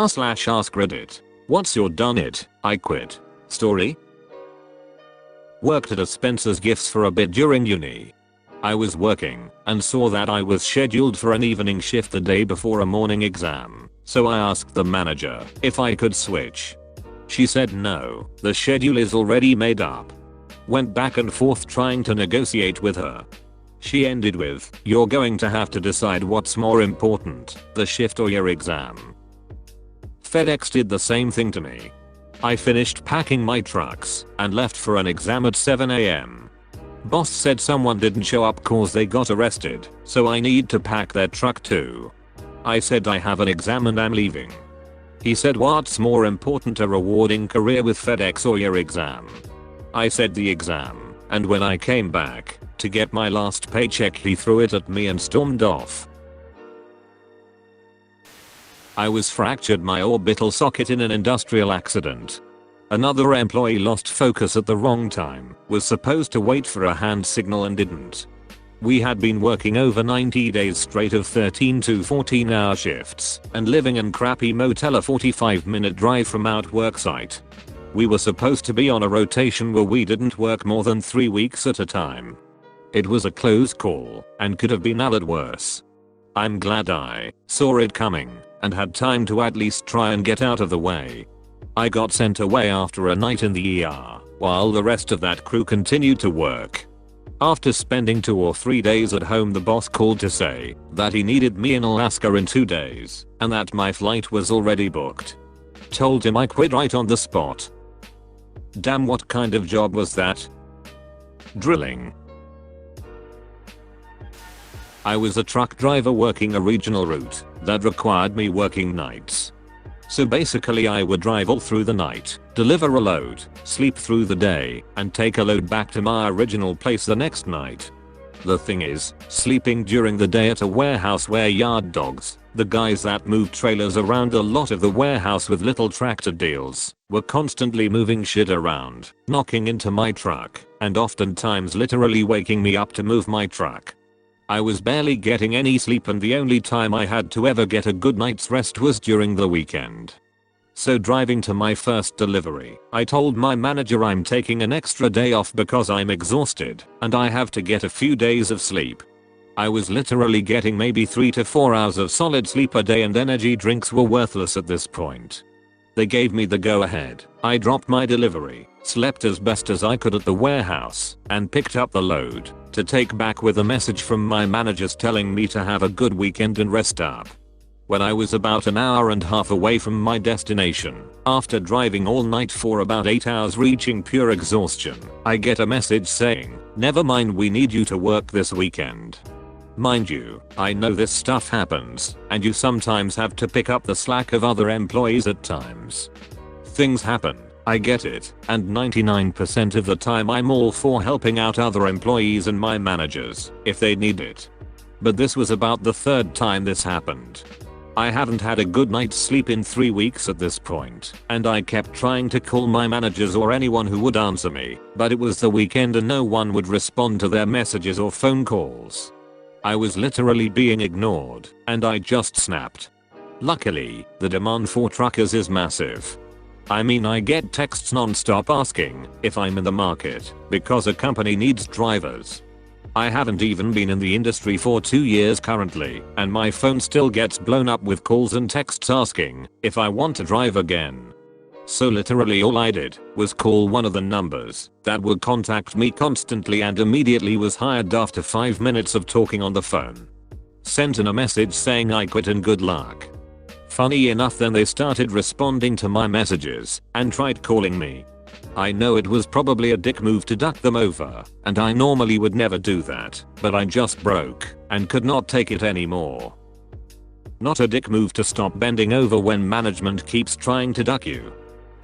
r/AskReddit. What's your done it, I quit story? Worked at a Spencer's Gifts for a bit during uni. I was working and saw that I was scheduled for an evening shift the day before a morning exam, so I asked the manager if I could switch. She said no, the schedule is already made up. Went back and forth trying to negotiate with her. She ended with, "You're going to have to decide what's more important, the shift or your exam." FedEx did the same thing to me. I finished packing my trucks and left for an exam at 7 AM. Boss said someone didn't show up cause they got arrested, so I need to pack their truck too. I said I have an exam and I'm leaving. He said, "What's more important, a rewarding career with FedEx or your exam?" I said the exam, and when I came back to get my last paycheck he threw it at me and stormed off. I was fractured my orbital socket in an industrial accident. Another employee lost focus at the wrong time, was supposed to wait for a hand signal and didn't. We had been working over 90 days straight of 13 to 14 hour shifts and living in crappy motel a 45-minute drive from our work site. We were supposed to be on a rotation where we didn't work more than 3 weeks at a time. It was a close call and could have been a lot worse. I'm glad I saw it coming and had time to at least try and get out of the way. I got sent away after a night in the ER while the rest of that crew continued to work. After spending 2 or 3 days at home, the boss called to say that he needed me in Alaska in 2 days and that my flight was already booked. Told him I quit right on the spot. Damn, what kind of job was that? Drilling. I was a truck driver working a regional route that required me working nights. So basically I would drive all through the night, deliver a load, sleep through the day, and take a load back to my original place the next night. The thing is, sleeping during the day at a warehouse where yard dogs, the guys that move trailers around a lot of the warehouse with little tractor deals, were constantly moving shit around, knocking into my truck, and oftentimes literally waking me up to move my truck. I was barely getting any sleep, and the only time I had to ever get a good night's rest was during the weekend. So driving to my first delivery, I told my manager I'm taking an extra day off because I'm exhausted and I have to get a few days of sleep. I was literally getting maybe 3 to 4 hours of solid sleep a day, and energy drinks were worthless at this point. They gave me the go ahead. I dropped my delivery, slept as best as I could at the warehouse, and picked up the load to take back with a message from my managers telling me to have a good weekend and rest up. When I was about an hour and a half away from my destination, after driving all night for about 8 hours reaching pure exhaustion, I get a message saying, "Never mind, we need you to work this weekend." Mind you, I know this stuff happens, and you sometimes have to pick up the slack of other employees at times. Things happen, I get it, and 99% of the time I'm all for helping out other employees and my managers if they need it. But this was about the 3rd time this happened. I haven't had a good night's sleep in 3 weeks at this point, and I kept trying to call my managers or anyone who would answer me, but it was the weekend and no one would respond to their messages or phone calls. I was literally being ignored, and I just snapped. Luckily, the demand for truckers is massive. I mean, I get texts non-stop asking if I'm in the market because a company needs drivers. I haven't even been in the industry for 2 years currently, and my phone still gets blown up with calls and texts asking if I want to drive again. So literally all I did was call one of the numbers that would contact me constantly, and immediately was hired after 5 minutes of talking on the phone. Sent in a message saying I quit and good luck. Funny enough, then they started responding to my messages and tried calling me. I know it was probably a dick move to duck them over, and I normally would never do that, but I just broke and could not take it anymore. Not a dick move to stop bending over when management keeps trying to duck you.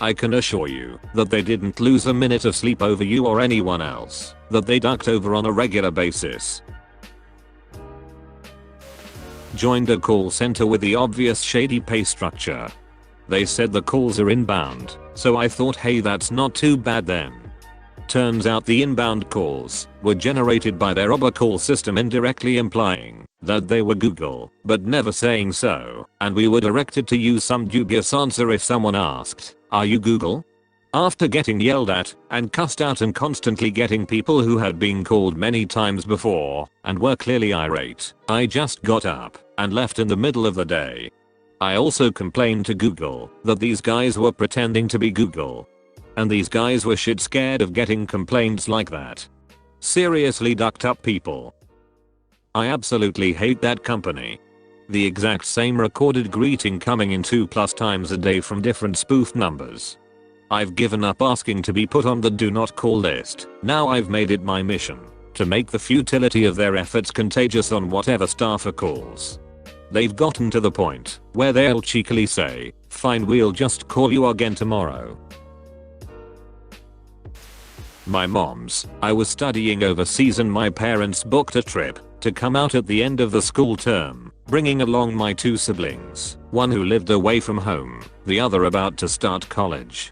I can assure you that they didn't lose a minute of sleep over you or anyone else that they ducked over on a regular basis. Joined a call center with the obvious shady pay structure. They said the calls are inbound, so I thought, hey, that's not too bad then. Turns out the inbound calls were generated by their robocall system, indirectly implying that they were Google, but never saying so, and we were directed to use some dubious answer if someone asked, "Are you Google?" After getting yelled at and cussed out and constantly getting people who had been called many times before and were clearly irate, I just got up and left in the middle of the day. I also complained to Google that these guys were pretending to be Google. And these guys were shit scared of getting complaints like that. Seriously ducked up people. I absolutely hate that company. The exact same recorded greeting coming in 2+ times a day from different spoof numbers. I've given up asking to be put on the do not call list. Now I've made it my mission to make the futility of their efforts contagious on whatever staffer calls. They've gotten to the point where they'll cheekily say, "Fine, we'll just call you again tomorrow." My mom's. I was studying overseas and my parents booked a trip to come out at the end of the school term, bringing along my 2 siblings, one who lived away from home, the other about to start college.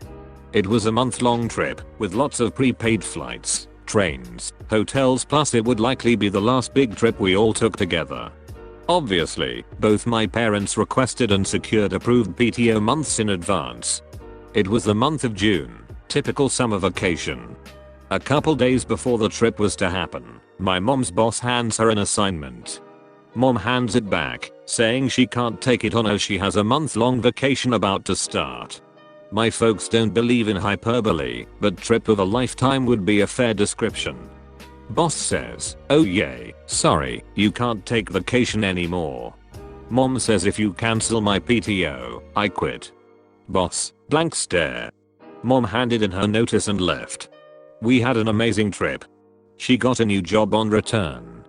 It was a month-long trip with lots of prepaid flights, trains, hotels, plus it would likely be the last big trip we all took together. Obviously, both my parents requested and secured approved PTO months in advance. It was the month of June, typical summer vacation. A couple days before the trip was to happen, my mom's boss hands her an assignment. Mom hands it back, saying she can't take it on as she has a month-long vacation about to start. My folks don't believe in hyperbole, but trip of a lifetime would be a fair description. Boss says, "Oh yay, sorry, you can't take vacation anymore." Mom says, "If you cancel my PTO, I quit." Boss, blank stare. Mom handed in her notice and left. We had an amazing trip. She got a new job on return.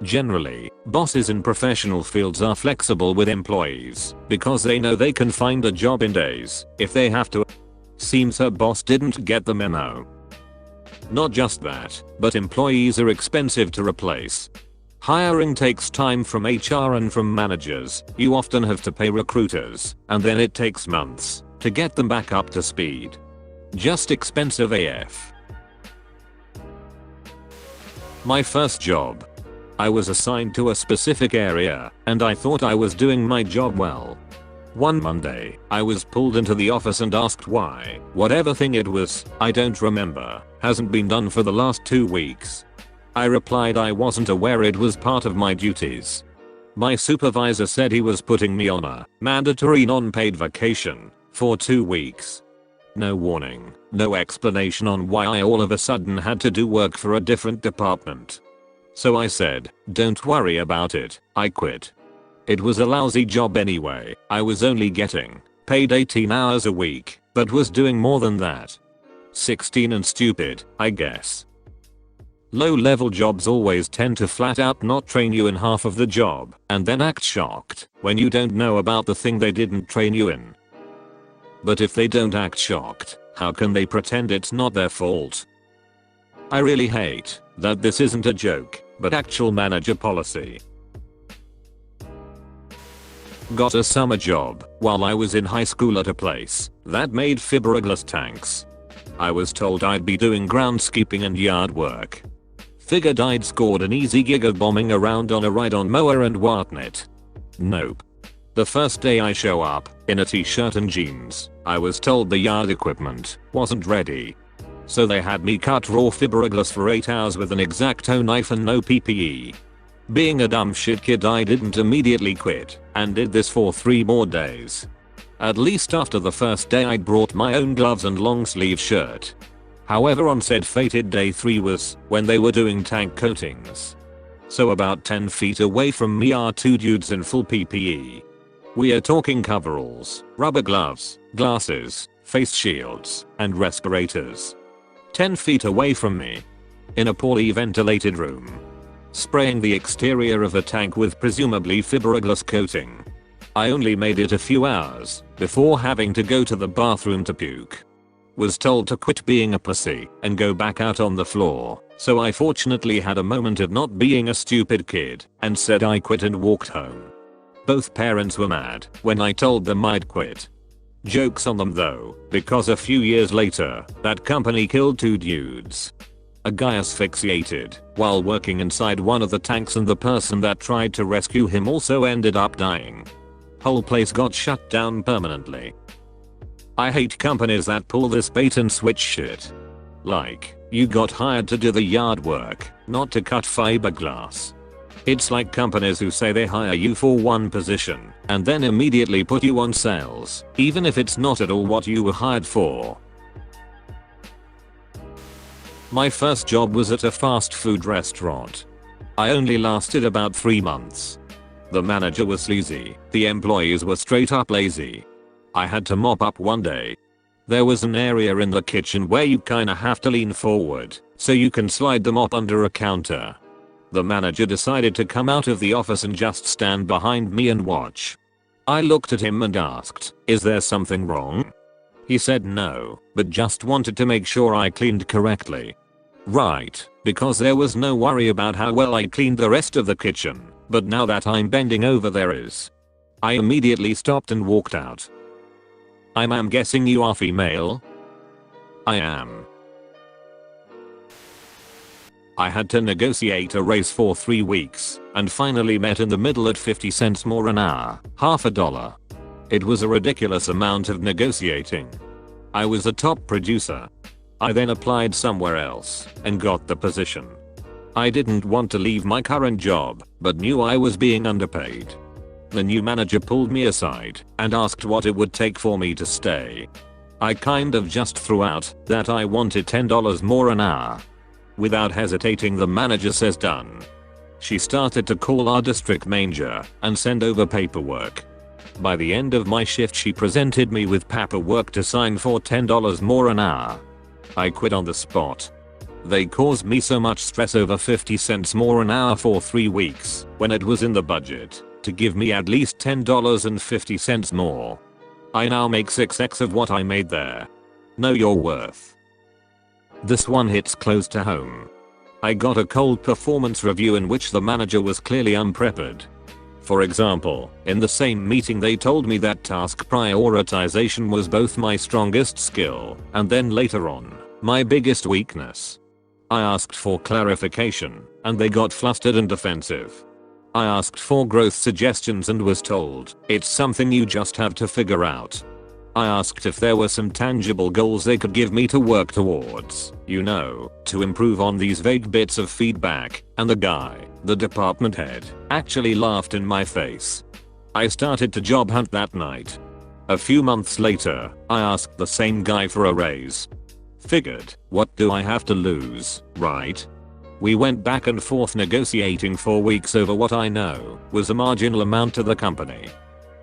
Generally, bosses in professional fields are flexible with employees because they know they can find a job in days if they have to. Seems her boss didn't get the memo. Not just that, but employees are expensive to replace. Hiring takes time from HR and from managers. You often have to pay recruiters, and then it takes months to get them back up to speed. Just expensive AF. My first job. I was assigned to a specific area, and I thought I was doing my job well. One Monday, I was pulled into the office and asked why whatever thing it was, I don't remember, hasn't been done for the last 2 weeks. I replied I wasn't aware it was part of my duties. My supervisor said he was putting me on a mandatory non-paid vacation for 2 weeks. No warning, no explanation on why I all of a sudden had to do work for a different department. So I said, "Don't worry about it, I quit." It was a lousy job anyway. I was only getting paid 18 hours a week, but was doing more than that. 16 and stupid, I guess. Low-level jobs always tend to flat out not train you in half of the job and then act shocked when you don't know about the thing they didn't train you in. But if they don't act shocked, how can they pretend it's not their fault? I really hate that this isn't a joke, but actual manager policy. Got a summer job while I was in high school at a place that made fiberglass tanks. I was told I'd be doing groundskeeping and yard work. Figured I'd scored an easy gig of bombing around on a ride-on mower and whatnot. Nope. The first day I show up, in a t-shirt and jeans, I was told the yard equipment wasn't ready. So they had me cut raw fiberglass for 8 hours with an X-Acto knife and no PPE. Being a dumb shit kid, I didn't immediately quit, and did this for 3 more days. At least after the first day I'd brought my own gloves and long sleeve shirt. However, on said fated day 3 was when they were doing tank coatings. So about 10 feet away from me are 2 dudes in full PPE. We are talking coveralls, rubber gloves, glasses, face shields, and respirators. 10 feet away from me. In a poorly ventilated room. Spraying the exterior of a tank with presumably fiberglass coating. I only made it a few hours before having to go to the bathroom to puke. Was told to quit being a pussy and go back out on the floor, so I fortunately had a moment of not being a stupid kid and said I quit and walked home. Both parents were mad when I told them I'd quit. Joke's on them though, because a few years later, that company killed 2 dudes. A guy asphyxiated while working inside one of the tanks, and the person that tried to rescue him also ended up dying. Whole place got shut down permanently. I hate companies that pull this bait and switch shit. Like, you got hired to do the yard work, not to cut fiberglass. It's like companies who say they hire you for one position and then immediately put you on sales, even if it's not at all what you were hired for. My first job was at a fast food restaurant. I only lasted about 3 months. The manager was sleazy, the employees were straight up lazy. I had to mop up one day. There was an area in the kitchen where you kinda have to lean forward so you can slide the mop under a counter. The manager decided to come out of the office and just stand behind me and watch. I looked at him and asked, "Is there something wrong?" He said no, but just wanted to make sure I cleaned correctly. Right, because there was no worry about how well I cleaned the rest of the kitchen, but now that I'm bending over there is. I immediately stopped and walked out. I'm guessing you are female? I am. I had to negotiate a raise for 3 weeks and finally met in the middle at 50 cents more an hour, half a dollar. It was a ridiculous amount of negotiating. I was a top producer. I then applied somewhere else and got the position. I didn't want to leave my current job, but knew I was being underpaid. The new manager pulled me aside and asked what it would take for me to stay. I kind of just threw out that I wanted $10 more an hour. Without hesitating, the manager says done. She started to call our district manager and send over paperwork. By the end of my shift, she presented me with paperwork to sign for $10 more an hour. I quit on the spot. They caused me so much stress over 50 cents more an hour for 3 weeks when it was in the budget to give me at least $10.50 more. I now make 6x of what I made there. Know your worth. This one hits close to home. I got a cold performance review in which the manager was clearly unprepared. For example, in the same meeting they told me that task prioritization was both my strongest skill and then later on, my biggest weakness. I asked for clarification and they got flustered and defensive. I asked for growth suggestions and was told, "It's something you just have to figure out." I asked if there were some tangible goals they could give me to work towards, to improve on these vague bits of feedback, and the guy, the department head, actually laughed in my face. I started to job hunt that night. A few months later, I asked the same guy for a raise. Figured, what do I have to lose, right? We went back and forth negotiating for weeks over what I know was a marginal amount to the company.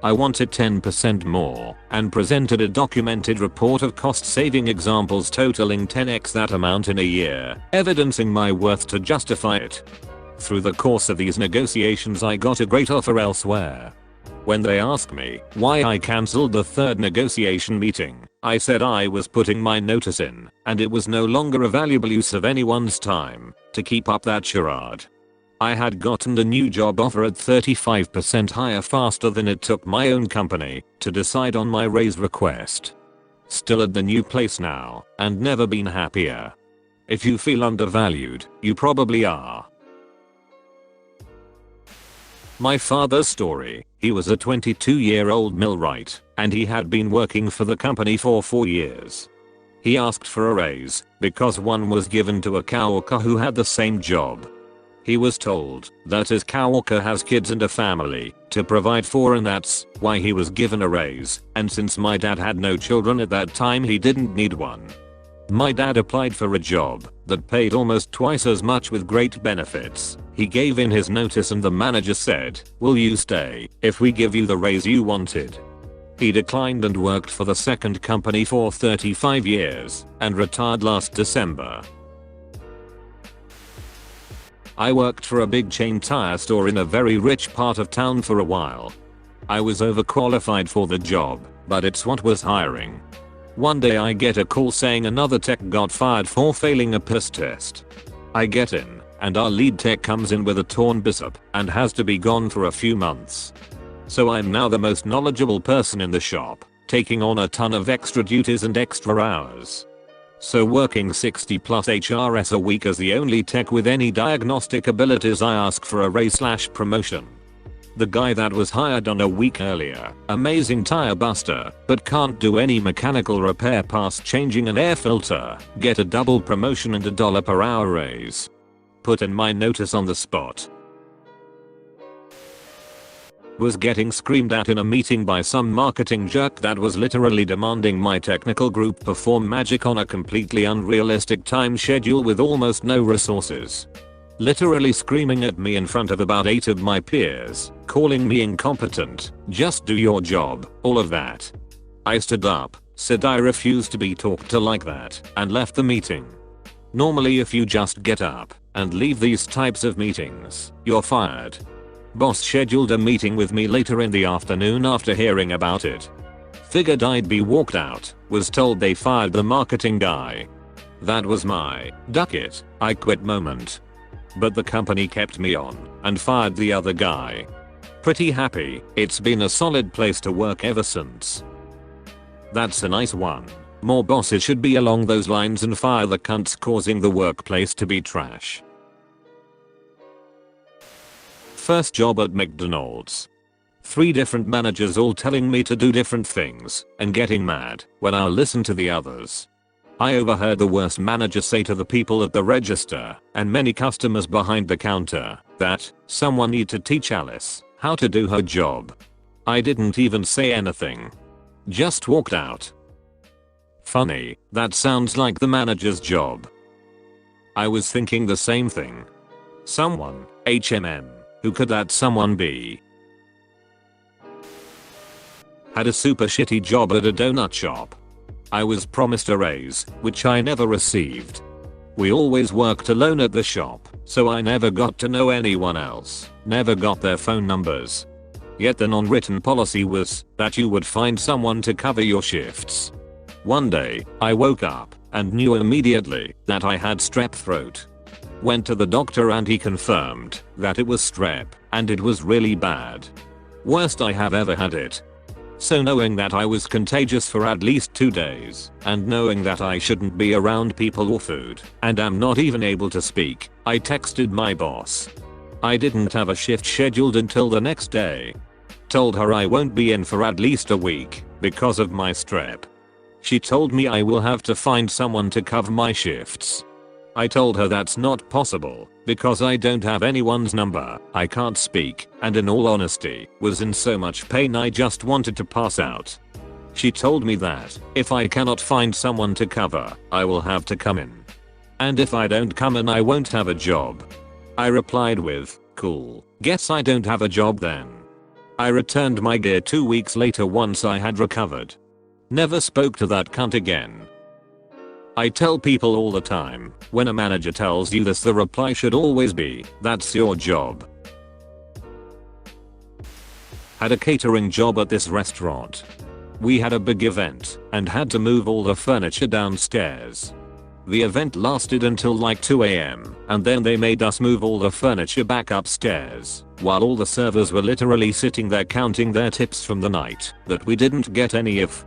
I wanted 10% more and presented a documented report of cost-saving examples totaling 10x that amount in a year, evidencing my worth to justify it. Through the course of these negotiations, I got a great offer elsewhere. When they asked me why I cancelled the third negotiation meeting, I said I was putting my notice in and it was no longer a valuable use of anyone's time to keep up that charade. I had gotten a new job offer at 35% higher faster than it took my own company to decide on my raise request. Still at the new place now and never been happier. If you feel undervalued, you probably are. My father's story. He was a 22-year-old millwright and he had been working for the company for 4 years. He asked for a raise because one was given to a coworker who had the same job. He was told that his coworker has kids and a family to provide for, and that's why he was given a raise, and since my dad had no children at that time, he didn't need one. My dad applied for a job that paid almost twice as much with great benefits. He gave in his notice and the manager said, "Will you stay if we give you the raise you wanted?" He declined and worked for the second company for 35 years and retired last December. I worked for a big chain tire store in a very rich part of town for a while. I was overqualified for the job, but it's what was hiring. One day I get a call saying another tech got fired for failing a piss test. I get in, and our lead tech comes in with a torn bicep and has to be gone for a few months. So I'm now the most knowledgeable person in the shop taking on a ton of extra duties and extra hours. So working 60 plus HRS a week as the only tech with any diagnostic abilities, I ask for a raise/promotion. The guy that was hired on a week earlier, amazing tire buster, but can't do any mechanical repair past changing an air filter, get a double promotion and a $1 per hour raise. Put in my notice on the spot. Was getting screamed at in a meeting by some marketing jerk that was literally demanding my technical group perform magic on a completely unrealistic time schedule with almost no resources. Literally screaming at me in front of about 8 of my peers, calling me incompetent, just do your job, all of that. I stood up, said I refuse to be talked to like that, and left the meeting. Normally if you just get up and leave these types of meetings, you're fired. Boss scheduled a meeting with me later in the afternoon after hearing about it. Figured I'd be walked out, was told they fired the marketing guy. That was my duck it, I quit moment. But the company kept me on and fired the other guy. Pretty happy, it's been a solid place to work ever since. That's a nice one. More bosses should be along those lines and fire the cunts causing the workplace to be trash. First job at McDonald's. 3 different managers all telling me to do different things and getting mad when I listen to the others. I overheard the worst manager say to the people at the register and many customers behind the counter that someone need to teach Alice how to do her job. I didn't even say anything. Just walked out. Funny, that sounds like the manager's job. I was thinking the same thing. Someone, HMM, who could that someone be? Had a super shitty job at a donut shop. I was promised a raise, which I never received. We always worked alone at the shop, so I never got to know anyone else, never got their phone numbers. Yet the non-written policy was that you would find someone to cover your shifts. One day, I woke up and knew immediately that I had strep throat. Went to the doctor and he confirmed that it was strep and it was really bad. Worst I have ever had it. So knowing that I was contagious for at least 2 days, and knowing that I shouldn't be around people or food, and am not even able to speak, I texted my boss. I didn't have a shift scheduled until the next day. Told her I won't be in for at least a week, because of my strep. She told me I will have to find someone to cover my shifts. I told her that's not possible, because I don't have anyone's number, I can't speak, and in all honesty, was in so much pain I just wanted to pass out. She told me that, if I cannot find someone to cover, I will have to come in. And if I don't come in I won't have a job. I replied with, cool, guess I don't have a job then. I returned my gear 2 weeks later once I had recovered. Never spoke to that cunt again. I tell people all the time, when a manager tells you this the reply should always be, that's your job. Had a catering job at this restaurant. We had a big event and had to move all the furniture downstairs. The event lasted until like 2 AM and then they made us move all the furniture back upstairs while all the servers were literally sitting there counting their tips from the night that we didn't get any of.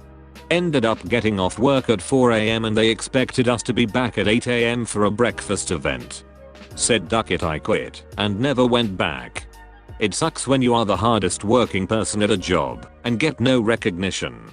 Ended up getting off work at 4 AM and they expected us to be back at 8 AM for a breakfast event. Said duck it, I quit and never went back. It sucks when you are the hardest working person at a job and get no recognition.